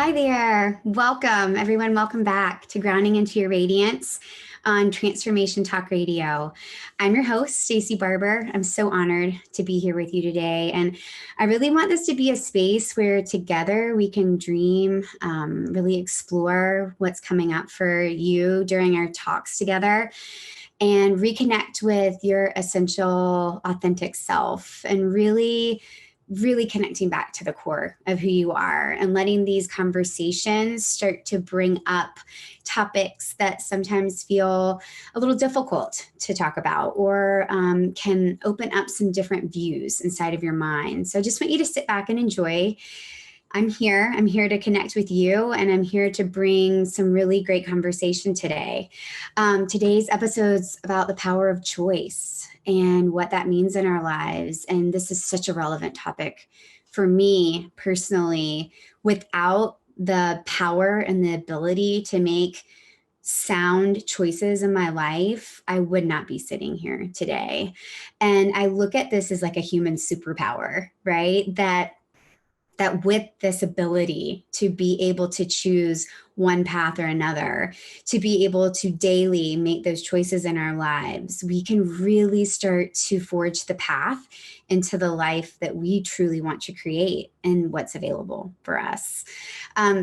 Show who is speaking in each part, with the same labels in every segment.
Speaker 1: Hi there. Welcome, everyone. Welcome back to Grounding into Your Radiance on Transformation Talk Radio. I'm your host, Stacie Barber. I'm so honored to be here with you today. And I really want this to be a space where together we can dream, really explore what's coming up for you during our talks together, and reconnect with your essential, authentic self, and really connecting back to the core of who you are and letting these conversations start to bring up topics that sometimes feel a little difficult to talk about, or can open up some different views inside of your mind. So I just want you to sit back and enjoy. I'm here to connect with you, and I'm here to bring some really great conversation today. Today's episode's about the power of choice and what that means in our lives. And this is such a relevant topic for me personally. Without the power and the ability to make sound choices in my life, I would not be sitting here today. And I look at this as like a human superpower, right? That with this ability to be able to choose one path or another, to be able to daily make those choices in our lives, we can really start to forge the path into the life that we truly want to create and what's available for us.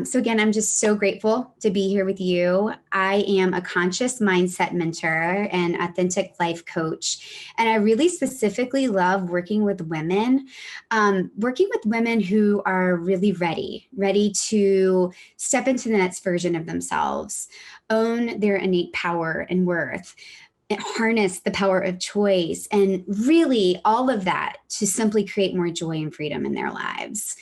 Speaker 1: So again, I'm just so grateful to be here with you. I am a conscious mindset mentor and authentic life coach. And I really specifically love working with women who are really ready to step into the next version of themselves, own their innate power and worth, and harness the power of choice, and really all of that to simply create more joy and freedom in their lives.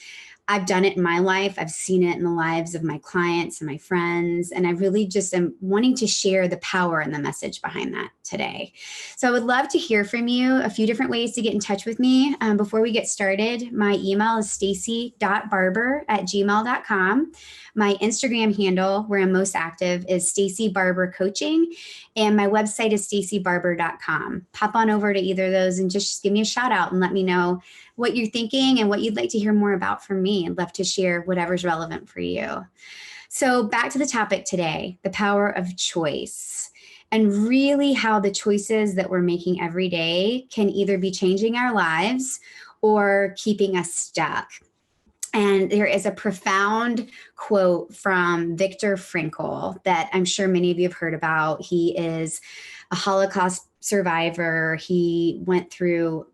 Speaker 1: I've done it in my life. I've seen it in the lives of my clients and my friends. And I really just am wanting to share the power and the message behind that today. So I would love to hear from you. A few different ways to get in touch with me. Before we get started, my email is stacie.barber@gmail.com. My Instagram handle, where I'm most active, is Stacie Barber Coaching. And my website is staciebarber.com. Pop on over to either of those and just give me a shout out and let me know what you're thinking and what you'd like to hear more about from me. I'd love to share whatever's relevant for you. So back to the topic today, the power of choice, and really how the choices that we're making every day can either be changing our lives or keeping us stuck. And there is a profound quote from Viktor Frankl that I'm sure many of you have heard about. He is a Holocaust survivor. He went through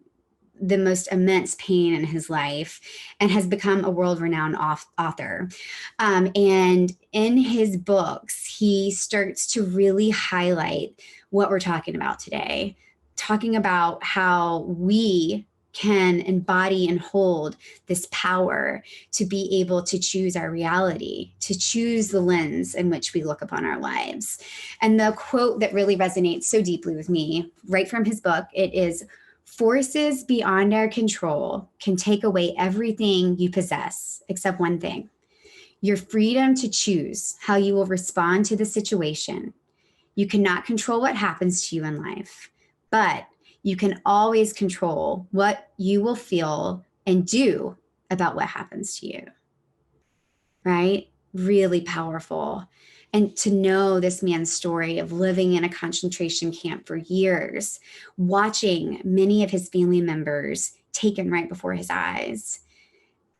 Speaker 1: the most immense pain in his life and has become a world-renowned author. And in his books, he starts to really highlight what we're talking about today, talking about how we can embody and hold this power to be able to choose our reality, to choose the lens in which we look upon our lives. And the quote that really resonates so deeply with me, right from his book, it is, "Forces beyond our control can take away everything you possess except one thing: your freedom to choose how you will respond to the situation. You cannot control what happens to you in life, but you can always control what you will feel and do about what happens to you." Right? Really powerful. And to know this man's story of living in a concentration camp for years, watching many of his family members taken right before his eyes.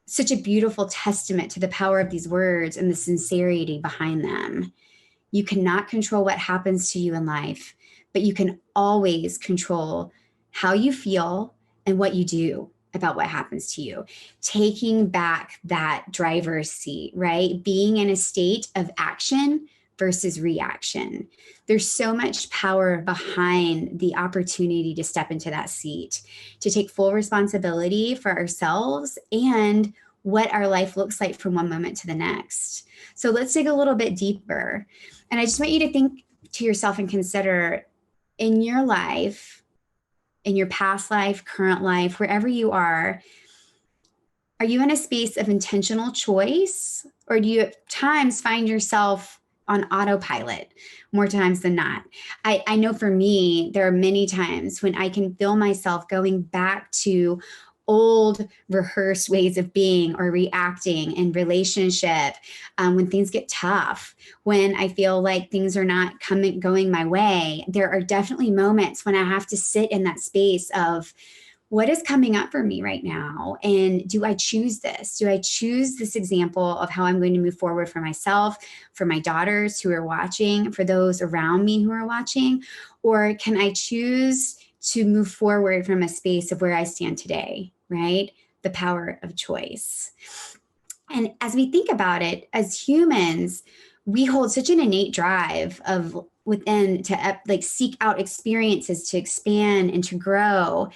Speaker 1: Such a beautiful testament to the power of these words and the sincerity behind them. You cannot control what happens to you in life, but you can always control how you feel and what you do about what happens to you. Taking back that driver's seat, right? Being in a state of action versus reaction. There's so much power behind the opportunity to step into that seat, to take full responsibility for ourselves and what our life looks like from one moment to the next. So let's dig a little bit deeper. And I just want you to think to yourself and consider, in your life, in your past life, current life, wherever you are you in a space of intentional choice, or do you at times find yourself on autopilot more times than not? I know for me, there are many times when I can feel myself going back to old rehearsed ways of being or reacting in relationship, when things get tough, when I feel like things are not going my way. There are definitely moments when I have to sit in that space of, what is coming up for me right now? And do I choose this? Do I choose this example of how I'm going to move forward for myself, for my daughters who are watching, for those around me who are watching? Or can I choose to move forward from a space of where I stand today, right? The power of choice. And as we think about it, as humans, we hold such an innate drive of within to like seek out experiences, to expand and to grow,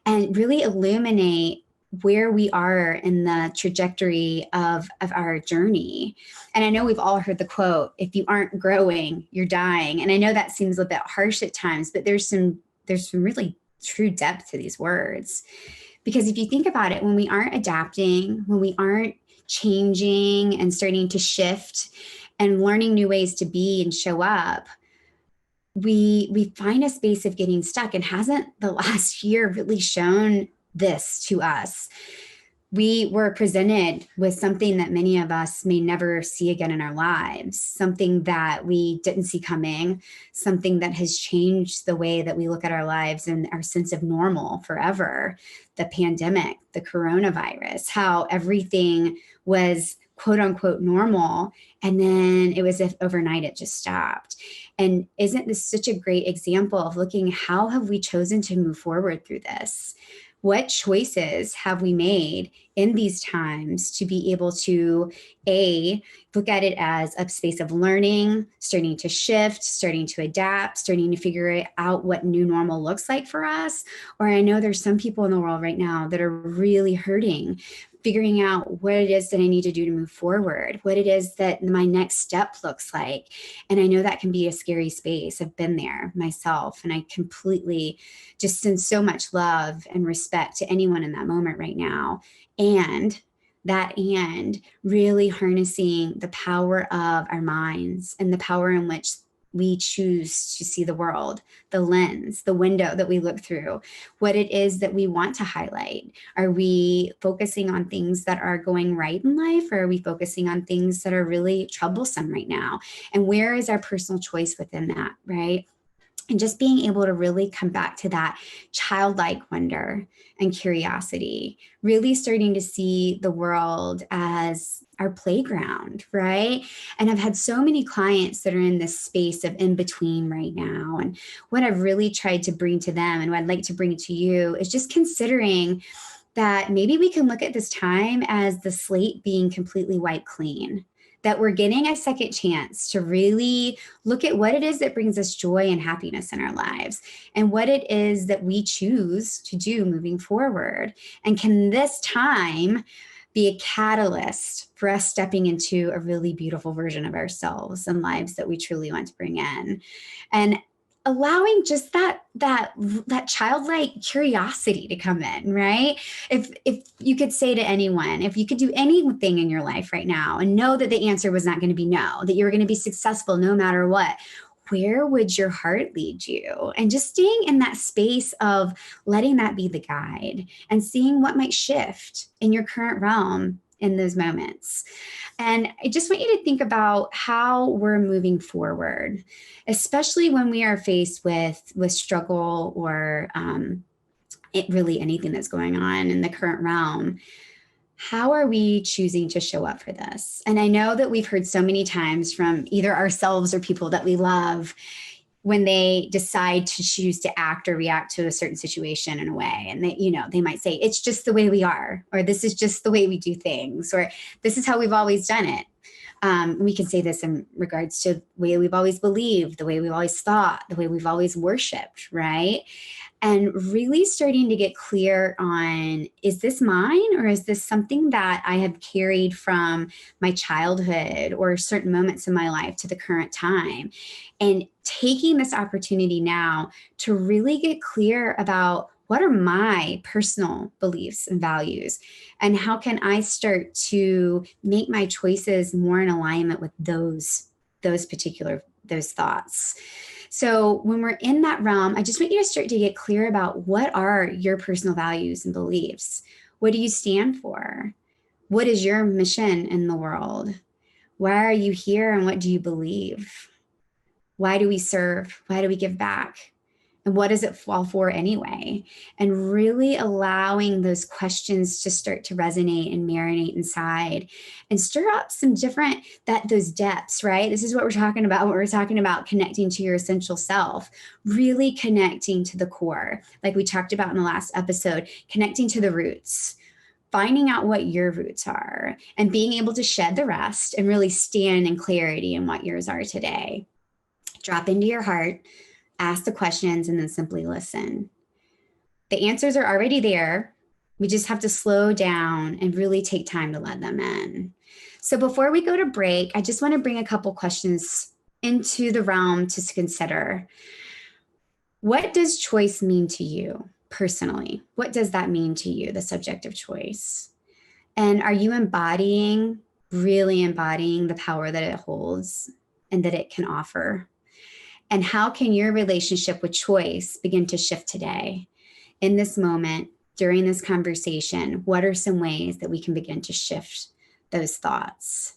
Speaker 1: and really illuminate where we are in the trajectory of our journey. And I know we've all heard the quote, if you aren't growing, you're dying. And I know that seems a bit harsh at times, but there's some really true depth to these words. Because if you think about it, when we aren't adapting, when we aren't changing and starting to shift and learning new ways to be and show up, we find a space of getting stuck. And hasn't the last year really shown this to us? We were presented with something that many of us may never see again in our lives, something that we didn't see coming, something that has changed the way that we look at our lives and our sense of normal forever. The pandemic, the coronavirus, how everything was quote unquote normal. And then it was as if overnight it just stopped. And isn't this such a great example of looking, how have we chosen to move forward through this? What choices have we made in these times to be able to, look at it as a space of learning, starting to shift, starting to adapt, starting to figure out what new normal looks like for us? Or I know there's some people in the world right now that are really hurting, figuring out what it is that I need to do to move forward, what it is that my next step looks like. And I know that can be a scary space. I've been there myself, and I completely just send so much love and respect to anyone in that moment right now. And really harnessing the power of our minds and the power in which we choose to see the world, the lens, the window that we look through, what it is that we want to highlight. Are we focusing on things that are going right in life, or are we focusing on things that are really troublesome right now? And where is our personal choice within that, right? And just being able to really come back to that childlike wonder and curiosity, really starting to see the world as our playground, right? And I've had so many clients that are in this space of in between right now. And what I've really tried to bring to them, and what I'd like to bring to you, is just considering that maybe we can look at this time as the slate being completely wiped clean, that we're getting a second chance to really look at what it is that brings us joy and happiness in our lives, and what it is that we choose to do moving forward. And can this time be a catalyst for us stepping into a really beautiful version of ourselves and lives that we truly want to bring in? And allowing just that childlike curiosity to come in, right? If you could say to anyone, if you could do anything in your life right now and know that the answer was not going to be no, that you were going to be successful no matter what, where would your heart lead you? And just staying in that space of letting that be the guide and seeing what might shift in your current realm in those moments. And I just want you to think about how we're moving forward, especially when we are faced with struggle or really anything that's going on in the current realm. How are we choosing to show up for this? And I know that we've heard so many times from either ourselves or people that we love, when they decide to choose to act or react to a certain situation in a way. And they might say, it's just the way we are, or this is just the way we do things, or this is how we've always done it. We can say this in regards to the way we've always believed, the way we've always thought, the way we've always worshiped, right? And really starting to get clear on, is this mine, or is this something that I have carried from my childhood or certain moments in my life to the current time? And taking this opportunity now to really get clear about, what are my personal beliefs and values, and how can I start to make my choices more in alignment with those thoughts. So when we're in that realm, I just want you to start to get clear about, what are your personal values and beliefs? What do you stand for? What is your mission in the world? Why are you here, and what do you believe? Why do we serve? Why do we give back? And what does it fall for anyway? And really allowing those questions to start to resonate and marinate inside, and stir up some different, those depths, right? This is what we're talking about when we're talking about connecting to your essential self, really connecting to the core. Like we talked about in the last episode, connecting to the roots, finding out what your roots are, and being able to shed the rest and really stand in clarity in what yours are today. Drop into your heart, ask the questions, and then simply listen. The answers are already there. We just have to slow down and really take time to let them in. So before we go to break, I just want to bring a couple questions into the realm to consider. What does choice mean to you personally? What does that mean to you, the subject of choice? And are you really embodying the power that it holds and that it can offer? And how can your relationship with choice begin to shift today? In this moment, during this conversation, what are some ways that we can begin to shift those thoughts?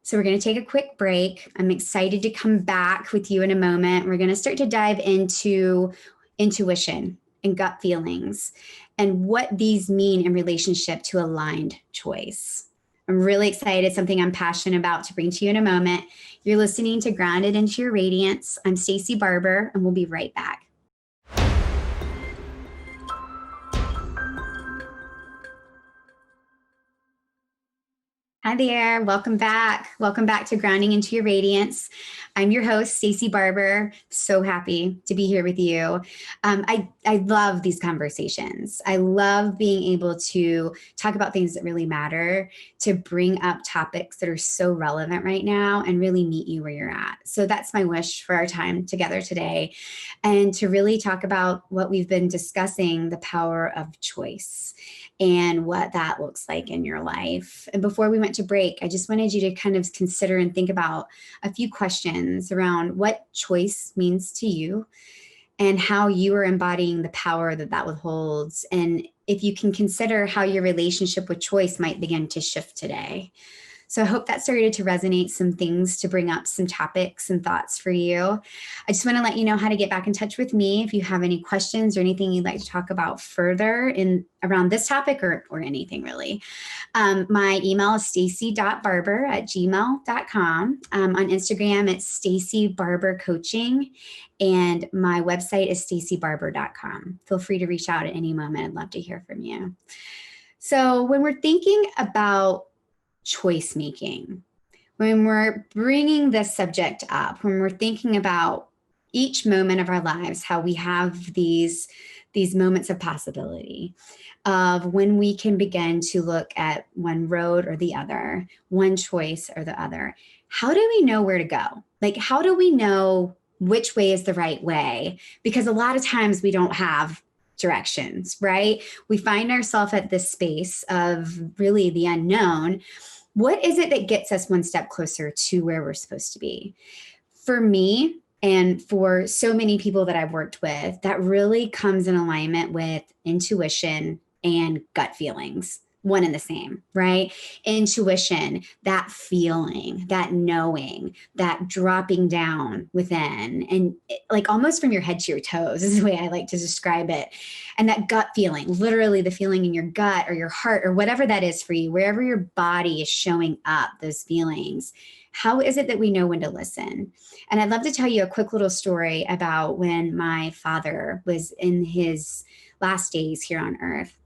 Speaker 1: So we're going to take a quick break. I'm excited to come back with you in a moment. We're going to start to dive into intuition and gut feelings and what these mean in relationship to aligned choice. I'm really excited. Something I'm passionate about to bring to you in a moment. You're listening to Grounded into Your Radiance. I'm Stacie Barber, and we'll be right back. Hi there. Welcome back. Welcome back to Grounding into Your Radiance. I'm your host, Stacie Barber. So happy to be here with you. I love these conversations. I love being able to talk about things that really matter, to bring up topics that are so relevant right now and really meet you where you're at. So that's my wish for our time together today, and to really talk about what we've been discussing, the power of choice and what that looks like in your life. And before we went to break, I just wanted you to kind of consider and think about a few questions around what choice means to you and how you are embodying the power that holds. And if you can consider how your relationship with choice might begin to shift today. So I hope that started to resonate some things, to bring up some topics and thoughts for you. I just want to let you know how to get back in touch with me if you have any questions or anything you'd like to talk about further in around this topic or anything really. My email is stacie.barber@gmail.com. On Instagram, it's Stacie Barber Coaching. And my website is staciebarber.com. Feel free to reach out at any moment. I'd love to hear from you. So when we're thinking about choice making, when we're bringing this subject up, when we're thinking about each moment of our lives, how we have these moments of possibility of when we can begin to look at one road or the other, one choice or the other, how do we know where to go? Like, how do we know which way is the right way? Because a lot of times we don't have directions, right? We find ourselves at this space of really the unknown. What is it that gets us one step closer to where we're supposed to be? For me, and for so many people that I've worked with, that really comes in alignment with intuition and gut feelings, one and the same, right? Intuition, that feeling, that knowing, that dropping down within, and like almost from your head to your toes is the way I like to describe it. And that gut feeling, literally the feeling in your gut or your heart or whatever that is for you, wherever your body is showing up, those feelings. How is it that we know when to listen? And I'd love to tell you a quick little story about when my father was in his last days here on earth.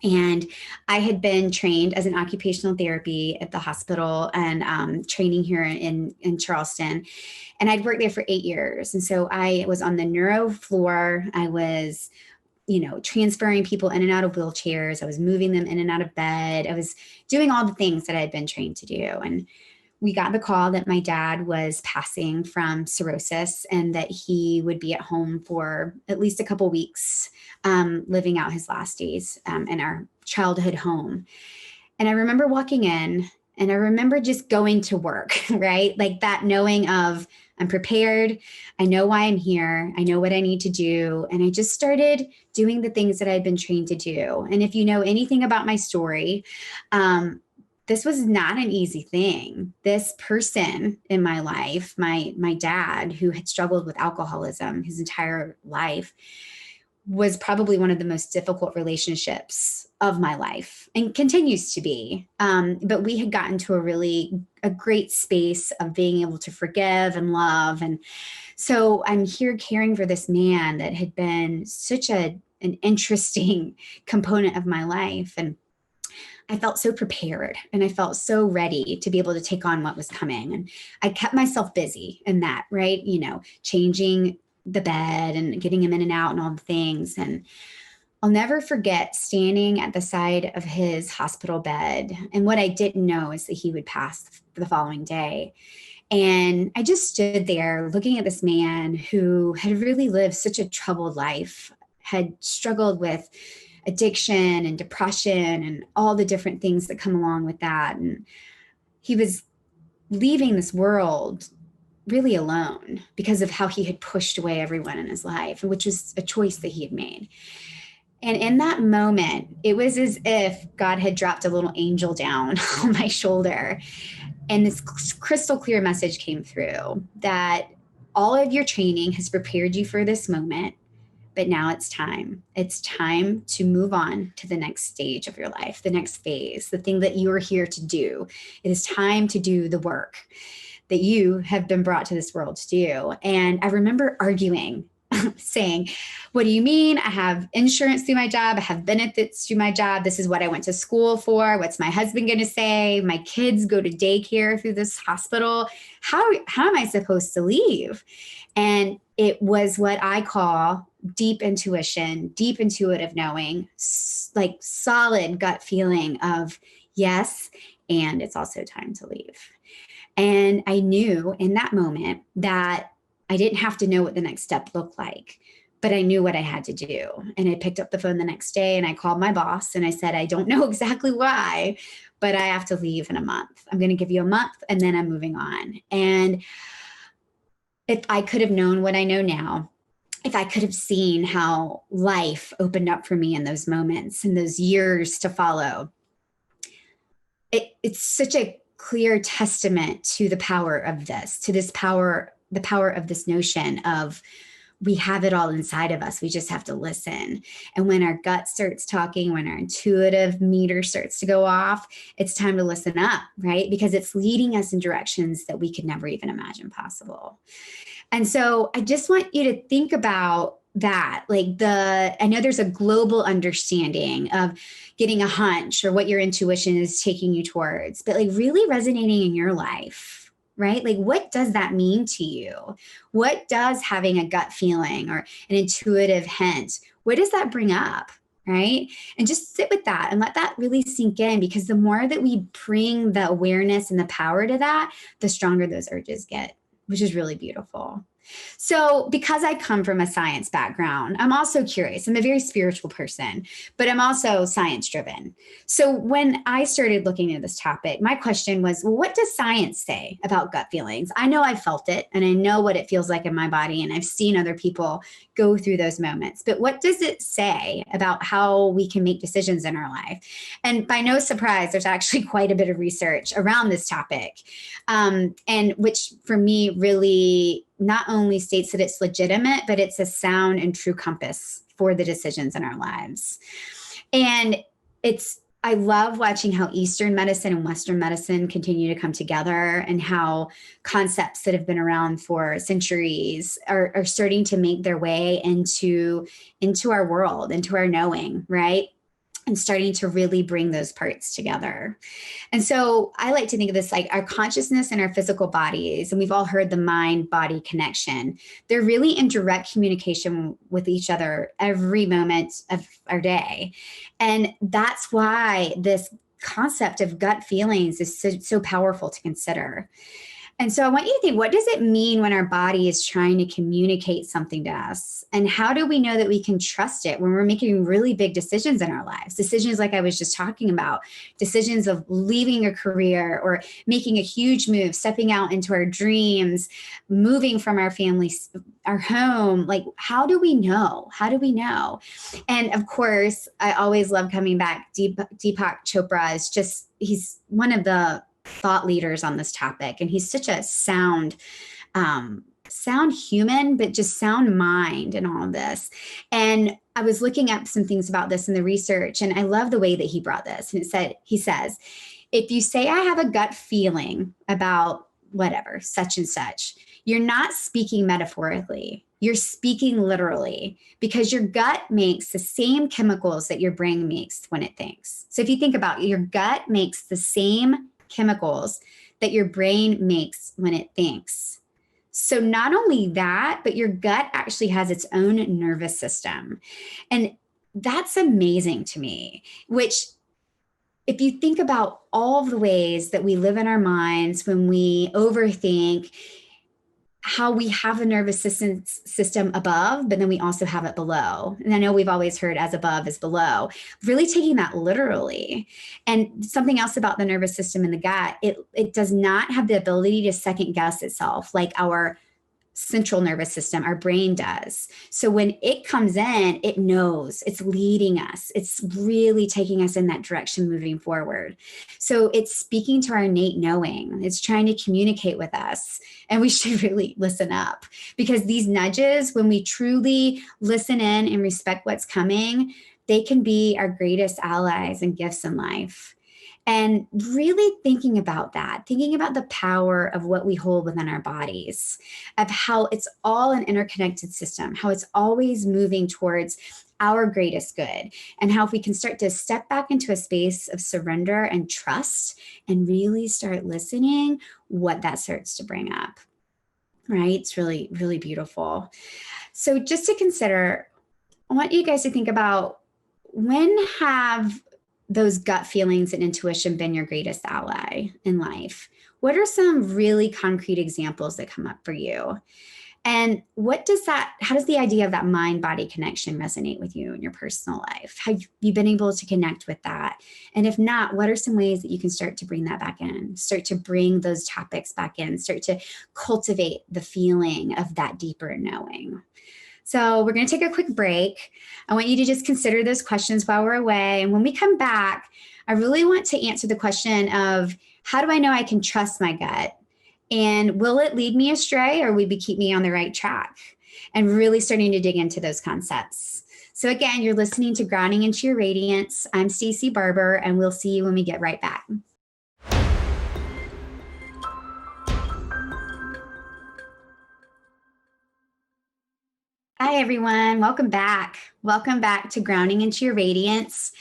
Speaker 1: And I had been trained as an occupational therapy at the hospital and training here in Charleston. And I'd worked there for 8 years. And so I was on the neuro floor. I was, transferring people in and out of wheelchairs. I was moving them in and out of bed. I was doing all the things that I'd been trained to do. And we got the call that my dad was passing from cirrhosis and that he would be at home for at least a couple weeks, living out his last days in our childhood home. And I remember walking in and I remember just going to work, right? Like that knowing of I'm prepared. I know why I'm here. I know what I need to do. And I just started doing the things that I'd been trained to do. And if you know anything about my story, this was not an easy thing. This person in my life, my dad, who had struggled with alcoholism his entire life, was probably one of the most difficult relationships of my life and continues to be. But we had gotten to a great space of being able to forgive and love. And so I'm here caring for this man that had been such an interesting component of my life. And I felt so prepared and I felt so ready to be able to take on what was coming. And I kept myself busy in that, right? Changing the bed and getting him in and out and all the things. And I'll never forget standing at the side of his hospital bed. And what I didn't know is that he would pass the following day. And I just stood there looking at this man who had really lived such a troubled life, had struggled with addiction and depression and all the different things that come along with that. And he was leaving this world really alone because of how he had pushed away everyone in his life, which was a choice that he had made. And in that moment, it was as if God had dropped a little angel down on my shoulder. And this crystal clear message came through that all of your training has prepared you for this moment. But now it's time. It's time to move on to the next stage of your life, the next phase, the thing that you're here to do. It is time to do the work that you have been brought to this world to do. And I remember arguing, saying, what do you mean? I have insurance through my job. I have benefits through my job. This is what I went to school for. What's my husband going to say? My kids go to daycare through this hospital. How am I supposed to leave? And it was what I call deep intuition, deep intuitive knowing, like solid gut feeling of yes, and it's also time to leave. And I knew in that moment that I didn't have to know what the next step looked like, but I knew what I had to do. And I picked up the phone the next day and I called my boss and I said, I don't know exactly why, but I have to leave in a month. I'm going to give you a month and then I'm moving on. And if I could have known what I know now, if I could have seen how life opened up for me in those moments and those years to follow, it's such a clear testament to the power of this, to this power, the power of this notion of we have it all inside of us. We just have to listen. And when our gut starts talking, when our intuitive meter starts to go off, it's time to listen up, right? Because it's leading us in directions that we could never even imagine possible. And so I just want you to think about that. I know there's a global understanding of getting a hunch or what your intuition is taking you towards, but really resonating in your life, right? What does that mean to you? What does having a gut feeling or an intuitive hint, what does that bring up? Right? And just sit with that and let that really sink in, because the more that we bring the awareness and the power to that, the stronger those urges get, which is really beautiful. So because I come from a science background, I'm also curious. I'm a very spiritual person, but I'm also science driven. So when I started looking at this topic, my question was, well, what does science say about gut feelings? I know I felt it and I know what it feels like in my body, and I've seen other people go through those moments, but what does it say about how we can make decisions in our life? And by no surprise, there's actually quite a bit of research around this topic, and which for me really not only states that it's legitimate, but it's a sound and true compass for the decisions in our lives. And I love watching how Eastern medicine and Western medicine continue to come together, and how concepts that have been around for centuries are starting to make their way into our world, into our knowing, right? and starting to really bring those parts together. And so I like to think of this like our consciousness and our physical bodies, and we've all heard the mind-body connection. They're really in direct communication with each other every moment of our day. And that's why this concept of gut feelings is so powerful to consider. And so I want you to think, what does it mean when our body is trying to communicate something to us? And how do we know that we can trust it when we're making really big decisions in our lives? Decisions like I was just talking about, decisions of leaving a career or making a huge move, stepping out into our dreams, moving from our family, our home. Like, how do we know? How do we know? And of course, I always love coming back. Deepak Chopra is just, he's one of the thought leaders on this topic. And he's such a sound human, but just sound mind in all of this. And I was looking up some things about this in the research, and I love the way that he brought this. And he says, if you say, I have a gut feeling about whatever, such and such, you're not speaking metaphorically. You're speaking literally, because your gut makes the same chemicals that your brain makes when it thinks. So if you think about it, your gut makes the same chemicals that your brain makes when it thinks. So not only that, but your gut actually has its own nervous system. And that's amazing to me, which if you think about all of the ways that we live in our minds when we overthink, how we have the nervous system above, but then we also have it below. And I know we've always heard as above is below, really taking that literally. And something else about the nervous system in the gut, it does not have the ability to second guess itself like our central nervous system, our brain does. So when it comes in, it knows, it's leading us. It's really taking us in that direction moving forward. So it's speaking to our innate knowing. It's trying to communicate with us. And we should really listen up, because these nudges, when we truly listen in and respect what's coming, they can be our greatest allies and gifts in life. And really thinking about that, thinking about the power of what we hold within our bodies, of how it's all an interconnected system, how it's always moving towards our greatest good, and how if we can start to step back into a space of surrender and trust and really start listening, what that starts to bring up, right? It's really, really beautiful. So just to consider, I want you guys to think about, when have those gut feelings and intuition been your greatest ally in life? What are some really concrete examples that come up for you? And how does the idea of that mind-body connection resonate with you in your personal life? Have you been able to connect with that? And if not, what are some ways that you can start to bring that back in, start to bring those topics back in, start to cultivate the feeling of that deeper knowing? So we're going to take a quick break. I want you to just consider those questions while we're away. And when we come back, I really want to answer the question of, how do I know I can trust my gut? And will it lead me astray, or will it keep me on the right track? And really starting to dig into those concepts. So again, you're listening to Grounding into Your Radiance. I'm Stacie Barber, and we'll see you when we get right back. Hi, everyone. Welcome back. Welcome back to Grounding into Your Radiance.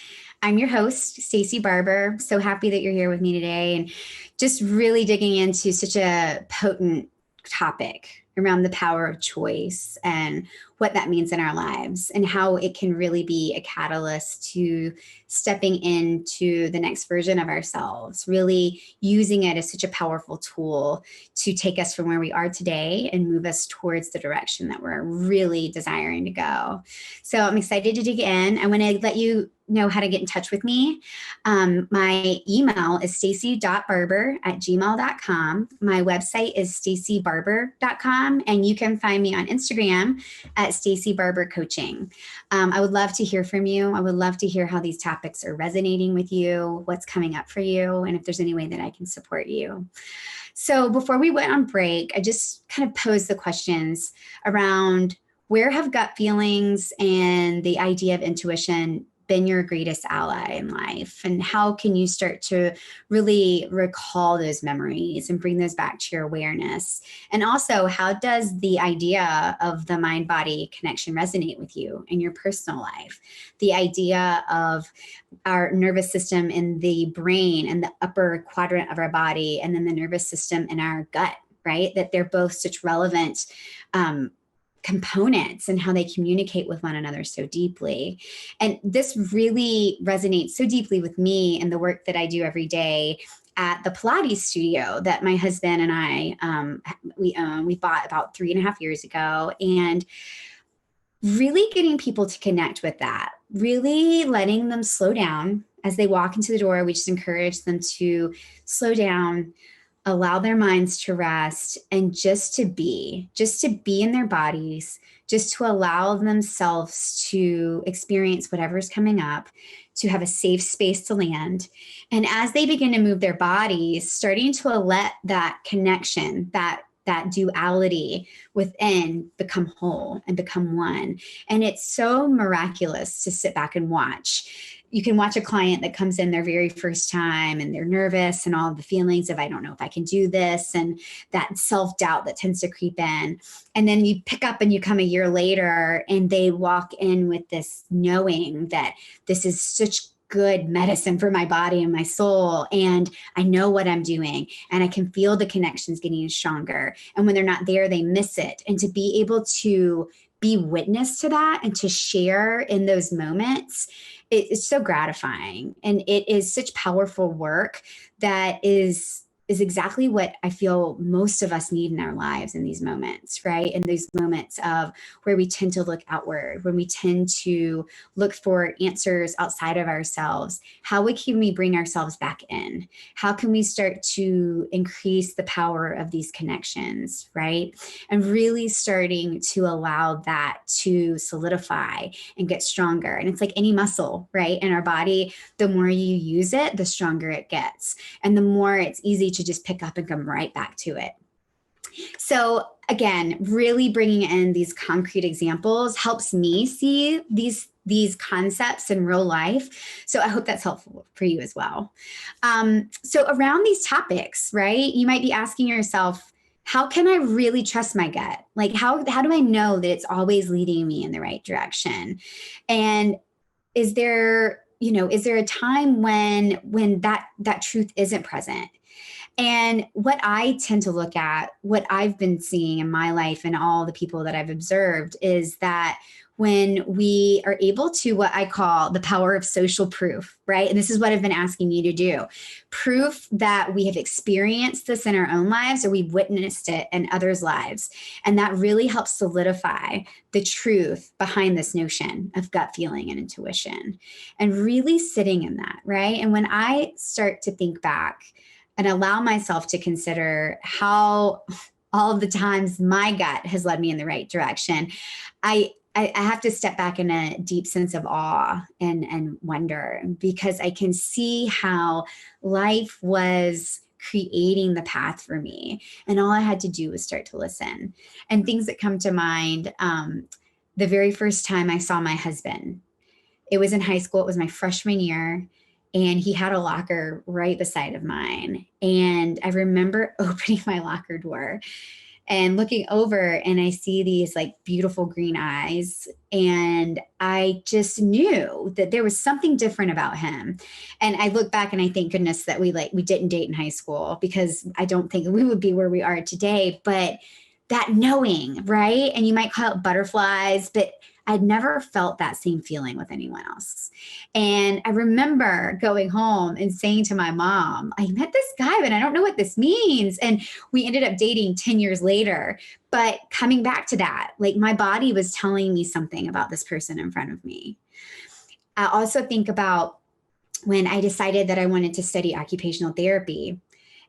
Speaker 1: I'm your host, Stacie Barber. So happy that you're here with me today, and just really digging into such a potent topic around the power of choice and what that means in our lives, and how it can really be a catalyst to stepping into the next version of ourselves, really using it as such a powerful tool to take us from where we are today and move us towards the direction that we're really desiring to go. So I'm excited to dig in. I want to let you know how to get in touch with me. My email is stacie.barber@gmail.com. My website is staciebarber.com, and you can find me on Instagram at Stacie Barber Coaching. I would love to hear from you. I would love to hear how these topics are resonating with you, what's coming up for you, and if there's any way that I can support you. So before we went on break, I just kind of posed the questions around, where have gut feelings and the idea of intuition been your greatest ally in life? And how can you start to really recall those memories and bring those back to your awareness? And also, how does the idea of the mind-body connection resonate with you in your personal life? The idea of our nervous system in the brain and the upper quadrant of our body, and then the nervous system in our gut, right? That they're both such relevant components and how they communicate with one another so deeply. And this really resonates so deeply with me and the work that I do every day at the Pilates studio that my husband and I, we bought about 3.5 years ago. And really getting people to connect with that, really letting them slow down as they walk into the door. We just encourage them to slow down, allow their minds to rest, and just to be in their bodies, just to allow themselves to experience whatever's coming up, to have a safe space to land. And as they begin to move their bodies, starting to let that connection, that duality within become whole and become one. And it's so miraculous to sit back and watch. You can watch a client that comes in their very first time and they're nervous and all the feelings of, I don't know if I can do this, and that self-doubt that tends to creep in. And then you pick up and you come a year later and they walk in with this knowing that this is such good medicine for my body and my soul. And I know what I'm doing and I can feel the connections getting stronger. And when they're not there, they miss it. And to be able to be witness to that and to share in those moments, it's so gratifying. And it is such powerful work that is exactly what I feel most of us need in our lives in these moments, right? In these moments of where we tend to look outward, when we tend to look for answers outside of ourselves. How can we bring ourselves back in? How can we start to increase the power of these connections, right? And really starting to allow that to solidify and get stronger. And it's like any muscle, right? In our body, the more you use it, the stronger it gets. And the more it's easy to just pick up and come right back to it. So again, really bringing in these concrete examples helps me see these concepts in real life. So I hope that's helpful for you as well. So around these topics, right, you might be asking yourself, how can I really trust my gut? Like, how do I know that it's always leading me in the right direction? And is there a time when that truth isn't present? And what I tend to look at, what I've been seeing in my life and all the people that I've observed, is that when we are able to, what I call the power of social proof, right? And this is what I've been asking you to do. Proof that we have experienced this in our own lives or we've witnessed it in others' lives. And that really helps solidify the truth behind this notion of gut feeling and intuition, and really sitting in that, right? And when I start to think back and allow myself to consider how all of the times my gut has led me in the right direction, I have to step back in a deep sense of awe and wonder, because I can see how life was creating the path for me. And all I had to do was start to listen. And things that come to mind, the very first time I saw my husband, it was in high school. It was my freshman year. And he had a locker right beside of mine. And I remember opening my locker door and looking over, and I see these like beautiful green eyes. And I just knew that there was something different about him. And I look back and I thank goodness that we didn't date in high school, because I don't think we would be where we are today. But that knowing, right? And you might call it butterflies, but I'd never felt that same feeling with anyone else. And I remember going home and saying to my mom, I met this guy, but I don't know what this means. And we ended up dating 10 years later. But coming back to that, like, my body was telling me something about this person in front of me. I also think about when I decided that I wanted to study occupational therapy,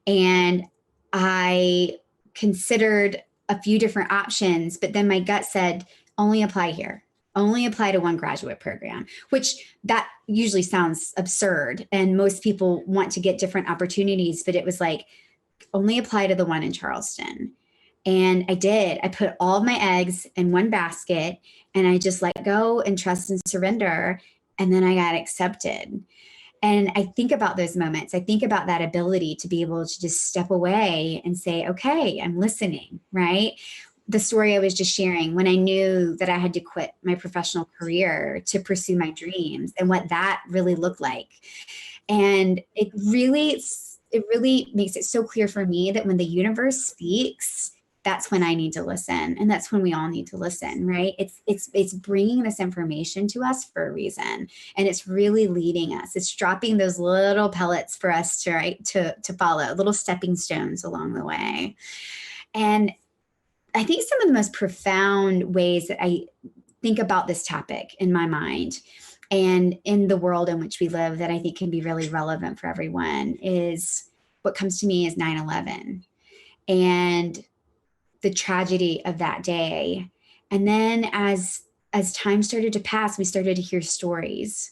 Speaker 1: and I considered a few different options, but then my gut said, only apply here. Only apply to one graduate program, which that usually sounds absurd. And most people want to get different opportunities, but it was like, only apply to the one in Charleston. And I did. I put all of my eggs in one basket, and I just let go and trust and surrender. and then I got accepted. And I think about those moments. I think about that ability to be able to just step away and say, okay, I'm listening, right? The story I was just sharing, when I knew that I had to quit my professional career to pursue my dreams, and what that really looked like. And it really makes it so clear for me that when the universe speaks, that's when I need to listen, and that's when we all need to listen, right? It's bringing this information to us for a reason, and it's really leading us. It's dropping those little pellets for us to, right, to follow, little stepping stones along the way. And I think some of the most profound ways that I think about this topic in my mind and in the world in which we live that I think can be really relevant for everyone is what comes to me is 9/11 and the tragedy of that day. And then as time started to pass, we started to hear stories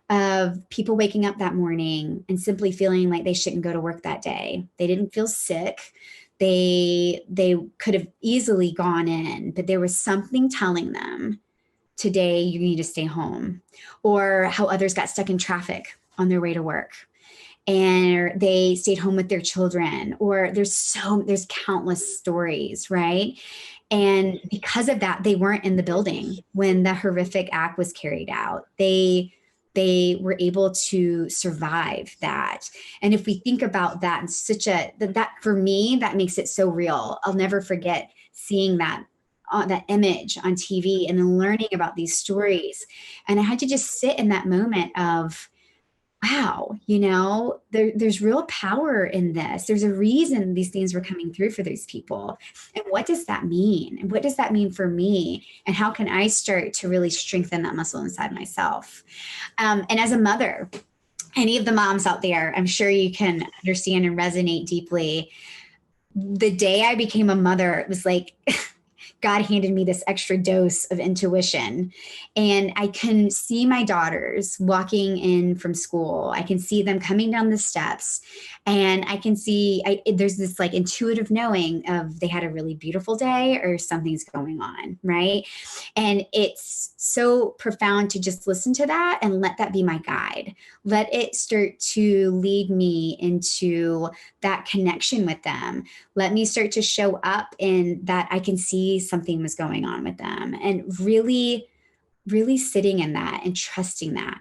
Speaker 1: of people waking up that morning and simply feeling like they shouldn't go to work that day. They didn't feel sick. They could have easily gone in, but there was something telling them, today you need to stay home. Or how others got stuck in traffic on their way to work and they stayed home with their children. Or there's countless stories, right? And because of that, they weren't in the building when the horrific act was carried out. They were able to survive that. And if we think about that in that for me, that makes it so real. I'll never forget seeing that image on TV and then learning about these stories. And I had to just sit in that moment of, wow, there's real power in this. There's a reason these things were coming through for these people. And what does that mean? And what does that mean for me? And how can I start to really strengthen that muscle inside myself? And as a mother, any of the moms out there, I'm sure you can understand and resonate deeply. The day I became a mother, it was like God handed me this extra dose of intuition. And I can see my daughters walking in from school. I can see them coming down the steps. And I can see there's this like intuitive knowing of they had a really beautiful day or something's going on, right? And it's so profound to just listen to that and let that be my guide. Let it start to lead me into that connection with them. Let me start to show up in that I can see something was going on with them, and really, really sitting in that and trusting that.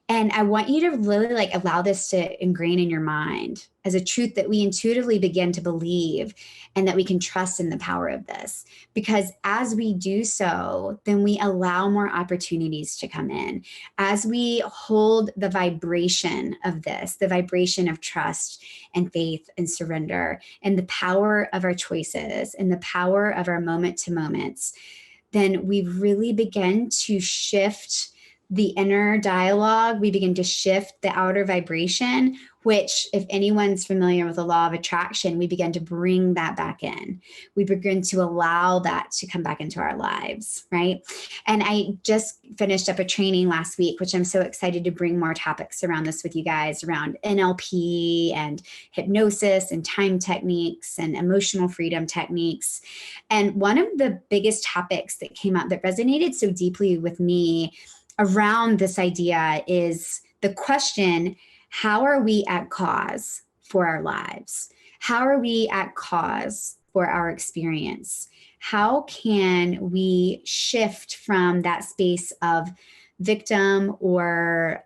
Speaker 1: And I want you to really like allow this to ingrain in your mind as a truth that we intuitively begin to believe, and that we can trust in the power of this. Because as we do so, then we allow more opportunities to come in. As we hold the vibration of this, the vibration of trust and faith and surrender and the power of our choices and the power of our moment to moments, then we really begin to shift the inner dialogue. We begin to shift the outer vibration, which, if anyone's familiar with the law of attraction, we begin to bring that back in. We begin to allow that to come back into our lives, right? And I just finished up a training last week, which I'm so excited to bring more topics around this with you guys, around NLP and hypnosis and time techniques and emotional freedom techniques. And one of the biggest topics that came up that resonated so deeply with me around this idea is the question, how are we at cause for our lives? How are we at cause for our experience? How can we shift from that space of victim or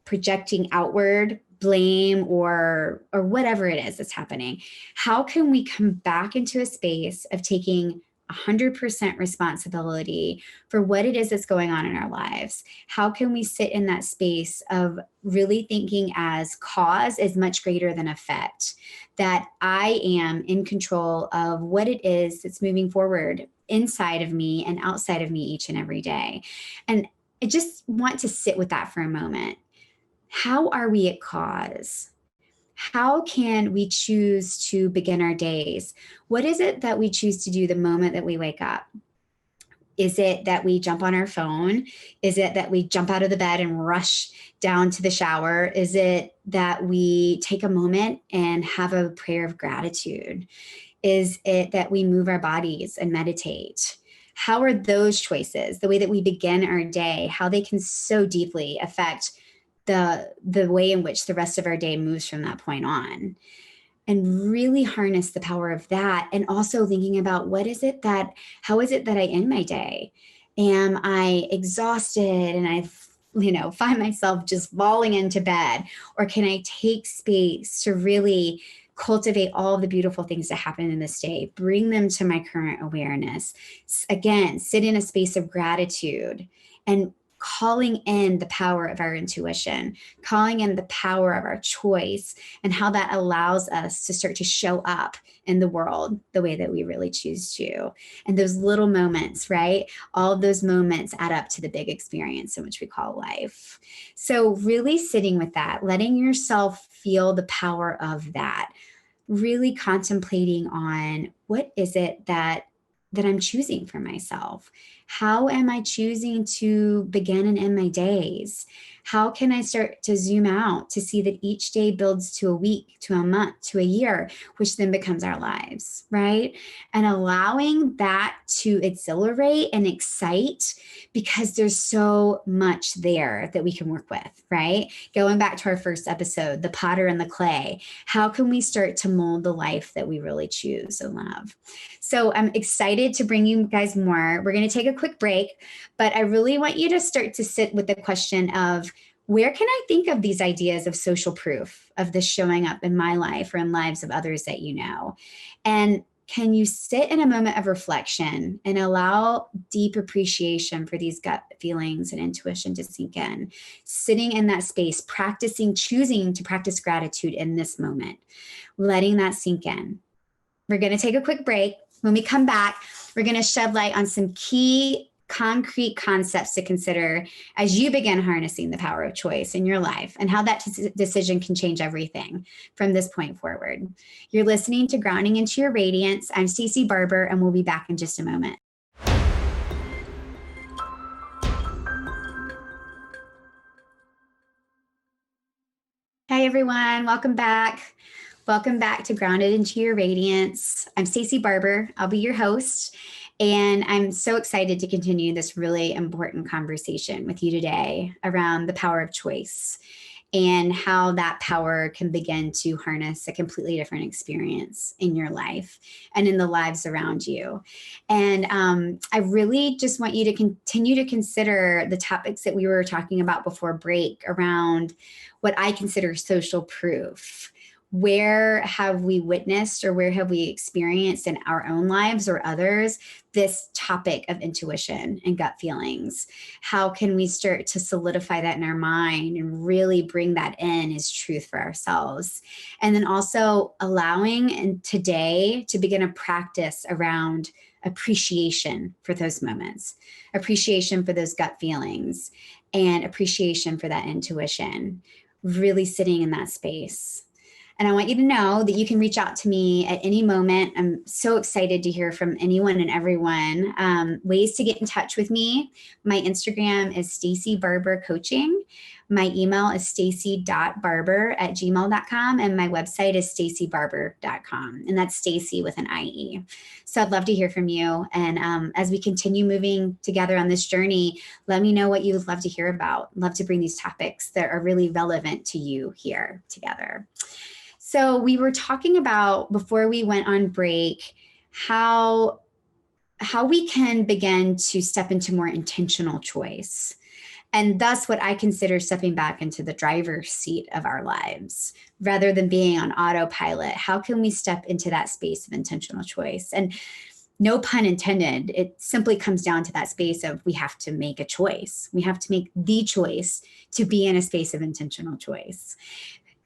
Speaker 1: projecting outward blame or whatever it is that's happening? How can we come back into a space of taking 100% responsibility for what it is that's going on in our lives? How can we sit in that space of really thinking as cause is much greater than effect, that I am in control of what it is that's moving forward inside of me and outside of me each and every day? And I just want to sit with that for a moment. How are we at cause? How can we choose to begin our days? What is it that we choose to do the moment that we wake up? Is it that we jump on our phone? Is it that we jump out of the bed and rush down to the shower? Is it that we take a moment and have a prayer of gratitude? Is it that we move our bodies and meditate? how are those choices, the way that we begin our day, how they can so deeply affect the way in which the rest of our day moves from that point on. And really harness the power of that. And also thinking about how is it that I end my day? Am I exhausted and I find myself just falling into bed? Or can I take space to really cultivate all of the beautiful things that happen in this day, bring them to my current awareness? Again, sit in a space of gratitude and calling in the power of our intuition, calling in the power of our choice, and how that allows us to start to show up in the world the way that we really choose to. And those little moments, right? All of those moments add up to the big experience in which we call life. So really sitting with that, letting yourself feel the power of that, really contemplating on what is it that I'm choosing for myself? How am I choosing to begin and end my days? How can I start to zoom out to see that each day builds to a week, to a month, to a year, which then becomes our lives, right? And allowing that to exhilarate and excite, because there's so much there that we can work with, right? Going back to our first episode, the potter and the clay, how can we start to mold the life that we really choose and love? So I'm excited to bring you guys more. We're going to take a quick break, but I really want you to start to sit with the question of, where can I think of these ideas of social proof of this showing up in my life or in lives of others that you know? And can you sit in a moment of reflection and allow deep appreciation for these gut feelings and intuition to sink in? Sitting in that space, choosing to practice gratitude in this moment, letting that sink in. We're going to take a quick break. When we come back, we're going to shed light on some key concrete concepts to consider as you begin harnessing the power of choice in your life, and how that decision can change everything from this point forward. You're listening to Grounding into Your Radiance. I'm Stacie Barber, and we'll be back in just a moment. Hi, everyone. Welcome back. Welcome back to Grounded into Your Radiance. I'm Stacie Barber. I'll be your host. And I'm so excited to continue this really important conversation with you today around the power of choice and how that power can begin to harness a completely different experience in your life and in the lives around you. And I really just want you to continue to consider the topics that we were talking about before break around what I consider social proof. Where have we witnessed or where have we experienced in our own lives or others this topic of intuition and gut feelings? How can we start to solidify that in our mind and really bring that in as truth for ourselves? And then also allowing today to begin a practice around appreciation for those moments, appreciation for those gut feelings, and appreciation for that intuition, really sitting in that space. And I want you to know that you can reach out to me at any moment. I'm so excited to hear from anyone and everyone. Ways to get in touch with me. My Instagram is Stacie Barber Coaching. My email is stacie.barber@gmail.com. And my website is staciebarber.com. And that's Stacie with an IE. So I'd love to hear from you. And as we continue moving together on this journey, let me know what you would love to hear about. Love to bring these topics that are really relevant to you here together. So we were talking about, before we went on break, how we can begin to step into more intentional choice. And thus what I consider stepping back into the driver's seat of our lives rather than being on autopilot. How can we step into that space of intentional choice? And no pun intended, it simply comes down to that space of we have to make a choice. We have to make the choice to be in a space of intentional choice.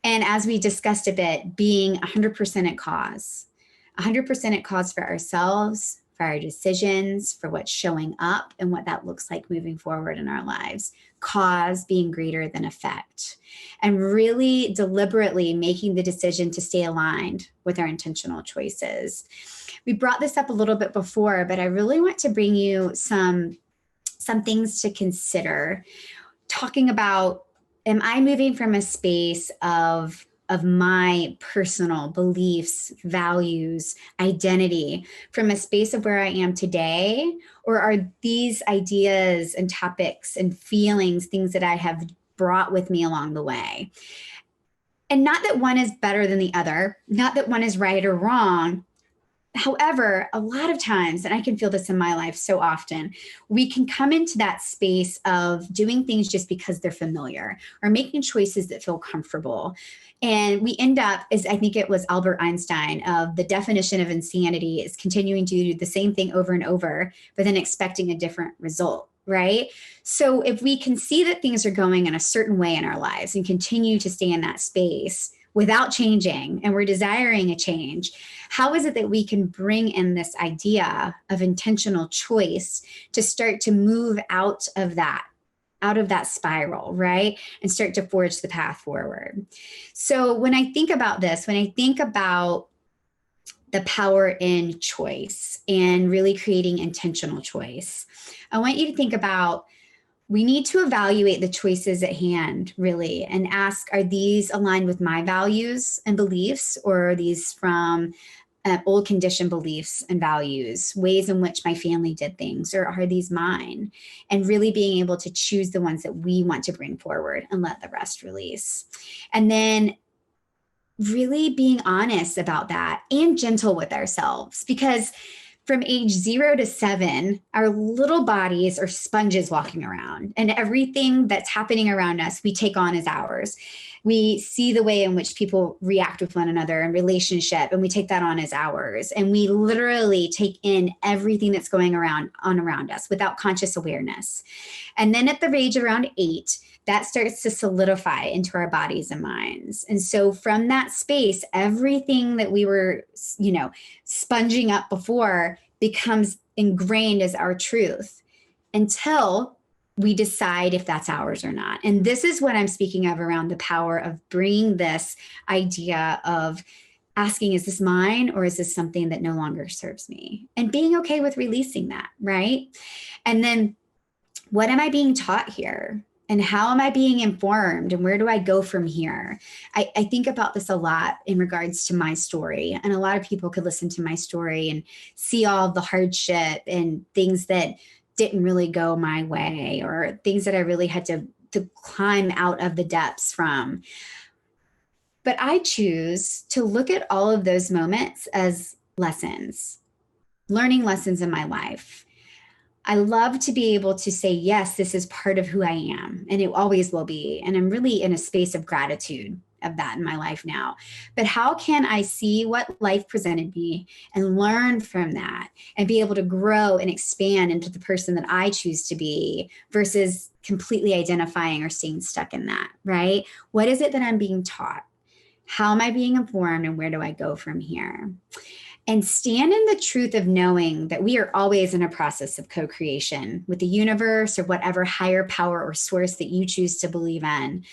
Speaker 1: And as we discussed a bit, being 100% at cause, 100% at cause for ourselves, for our decisions, for what's showing up and what that looks like moving forward in our lives. Cause being greater than effect. And really deliberately making the decision to stay aligned with our intentional choices. We brought this up a little bit before, but I really want to bring you some things to consider. Talking about, am I moving from a space of of my personal beliefs, values, identity from a space of where I am today? Or are these ideas and topics and feelings things that I have brought with me along the way? And not that one is better than the other, not that one is right or wrong. However, a lot of times, and I can feel this in my life so often, we can come into that space of doing things just because they're familiar or making choices that feel comfortable. And we end up, as I think it was Albert Einstein, of the definition of insanity is continuing to do the same thing over and over, but then expecting a different result. Right. So if we can see that things are going in a certain way in our lives and continue to stay in that space without changing, and we're desiring a change, how is it that we can bring in this idea of intentional choice to start to move out of that spiral, right? And start to forge the path forward. So when I think about this, when I think about the power in choice and really creating intentional choice, I want you to think about, we need to evaluate the choices at hand, really, and ask, are these aligned with my values and beliefs, or are these from old conditioned beliefs and values, ways in which my family did things, or are these mine? And really being able to choose the ones that we want to bring forward and let the rest release. And then really being honest about that and gentle with ourselves, because from age 0 to 7, our little bodies are sponges walking around, and everything that's happening around us, we take on as ours. We see the way in which people react with one another in relationship, and we take that on as ours. And we literally take in everything that's going around us without conscious awareness. And then at the age around 8, that starts to solidify into our bodies and minds. And so from that space, everything that we were, sponging up before becomes ingrained as our truth until we decide if that's ours or not. And this is what I'm speaking of around the power of bringing this idea of asking, is this mine, or is this something that no longer serves me? And being okay with releasing that, right? And then what am I being taught here? And how am I being informed? And where do I go from here? I think about this a lot in regards to my story. And a lot of people could listen to my story and see all of the hardship and things that didn't really go my way, or things that I really had to climb out of the depths from. But I choose to look at all of those moments as lessons, learning lessons in my life. I love to be able to say, yes, this is part of who I am, and it always will be. And I'm really in a space of gratitude of that in my life now. But how can I see what life presented me and learn from that and be able to grow and expand into the person that I choose to be, versus completely identifying or staying stuck in that, right? What is it that I'm being taught? How am I being informed, and where do I go from here? And stand in the truth of knowing that we are always in a process of co-creation with the universe or whatever higher power or source that you choose to believe in.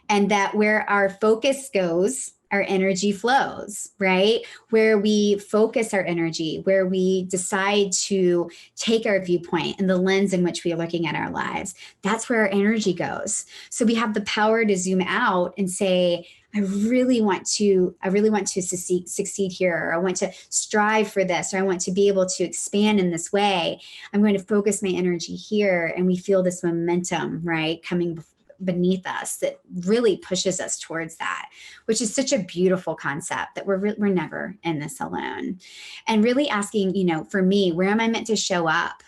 Speaker 1: And that where our focus goes, our energy flows, right? Where we focus our energy, where we decide to take our viewpoint and the lens in which we are looking at our lives, that's where our energy goes. So we have the power to zoom out and say, I really want to succeed here, or I want to strive for this, or I want to be able to expand in this way. I'm going to focus my energy here. And we feel this momentum, right, coming beneath us that really pushes us towards that, which is such a beautiful concept, that we're never in this alone. And really asking, for me, where am I meant to show up?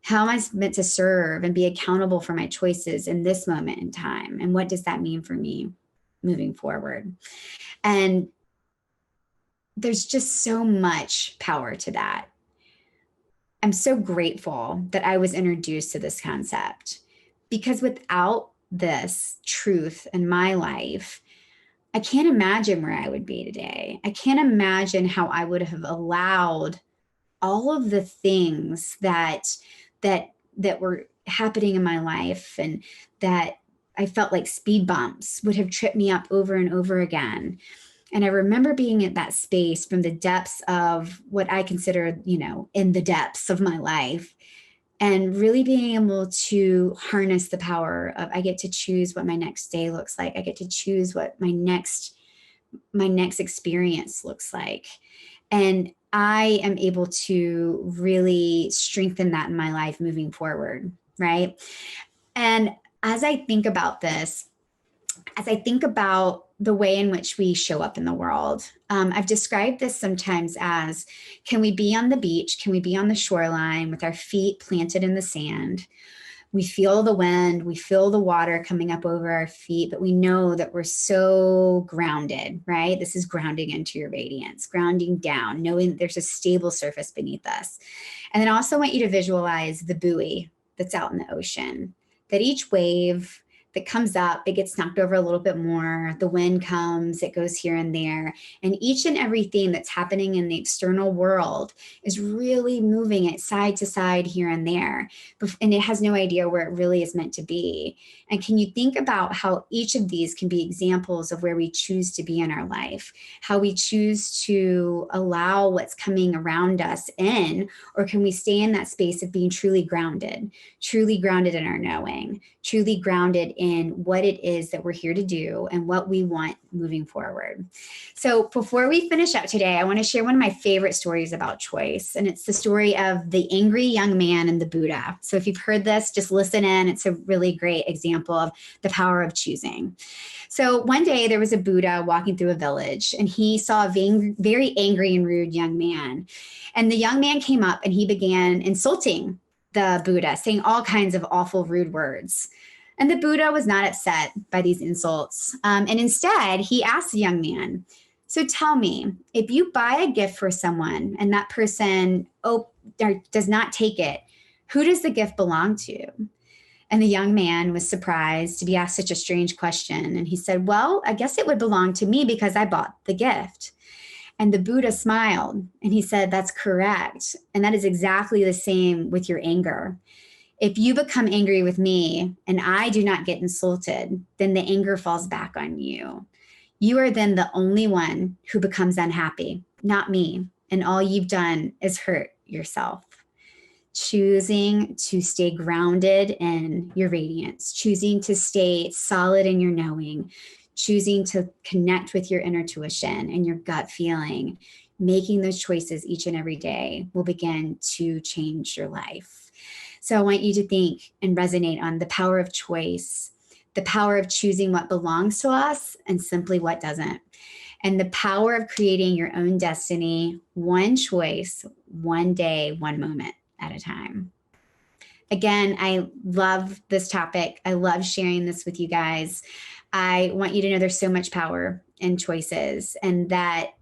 Speaker 1: How am I meant to serve and be accountable for my choices in this moment in time? And what does that mean for me moving forward? And there's just so much power to that. I'm so grateful that I was introduced to this concept, because without this truth in my life, I can't imagine where I would be today. I can't imagine how I would have allowed all of the things that were happening in my life, and that I felt like speed bumps would have tripped me up over and over again. And I remember being at that space from the depths of what I consider, in the depths of my life, and really being able to harness the power of, I get to choose what my next day looks like. I get to choose what my next my next experience looks like. And I am able to really strengthen that in my life moving forward, right? And as I think about this, as I think about the way in which we show up in the world, I've described this sometimes as, can we be on the beach? Can we be on the shoreline with our feet planted in the sand? We feel the wind, we feel the water coming up over our feet, but we know that we're so grounded, right? This is grounding into your radiance, grounding down, knowing that there's a stable surface beneath us. And then I also want you to visualize the buoy that's out in the ocean, that each wave that comes up, it gets knocked over a little bit more. The wind comes, it goes here and there. And each and everything that's happening in the external world is really moving it side to side here and there. And it has no idea where it really is meant to be. And can you think about how each of these can be examples of where we choose to be in our life, how we choose to allow what's coming around us in, or can we stay in that space of being truly grounded in our knowing, truly grounded in what it is that we're here to do and what we want moving forward. So before we finish up today, I want to share one of my favorite stories about choice. And it's the story of the angry young man and the Buddha. So if you've heard this, just listen in. It's a really great example of the power of choosing. So one day there was a Buddha walking through a village, and he saw a very angry and rude young man. And the young man came up and he began insulting the Buddha, saying all kinds of awful, rude words. And the Buddha was not upset by these insults. And instead, he asked the young man, so tell me, if you buy a gift for someone and that person does not take it, who does the gift belong to? And the young man was surprised to be asked such a strange question. And he said, well, I guess it would belong to me because I bought the gift. And the Buddha smiled and he said, that's correct. And that is exactly the same with your anger. If you become angry with me and I do not get insulted, then the anger falls back on you. You are then the only one who becomes unhappy, not me. And all you've done is hurt yourself. Choosing to stay grounded in your radiance, choosing to stay solid in your knowing, choosing to connect with your inner intuition and your gut feeling, making those choices each and every day will begin to change your life. So I want you to think and resonate on the power of choice, the power of choosing what belongs to us and simply what doesn't, and the power of creating your own destiny, one choice, one day, one moment at a time. Again, I love this topic. I love sharing this with you guys. I want you to know there's so much power in choices, and that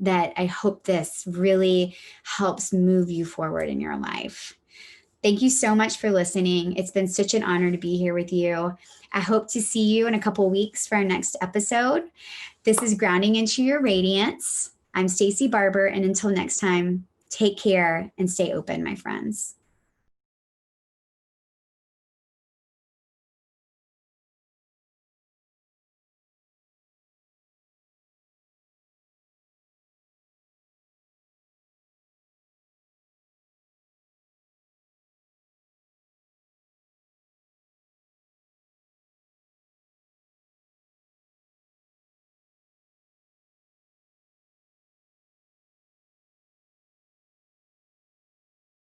Speaker 1: I hope this really helps move you forward in your life. Thank you so much for listening. It's been such an honor to be here with you. I hope to see you in a couple of weeks for our next episode. This is Grounding into Your Radiance. I'm Stacie Barber, and until next time, take care and stay open, my friends.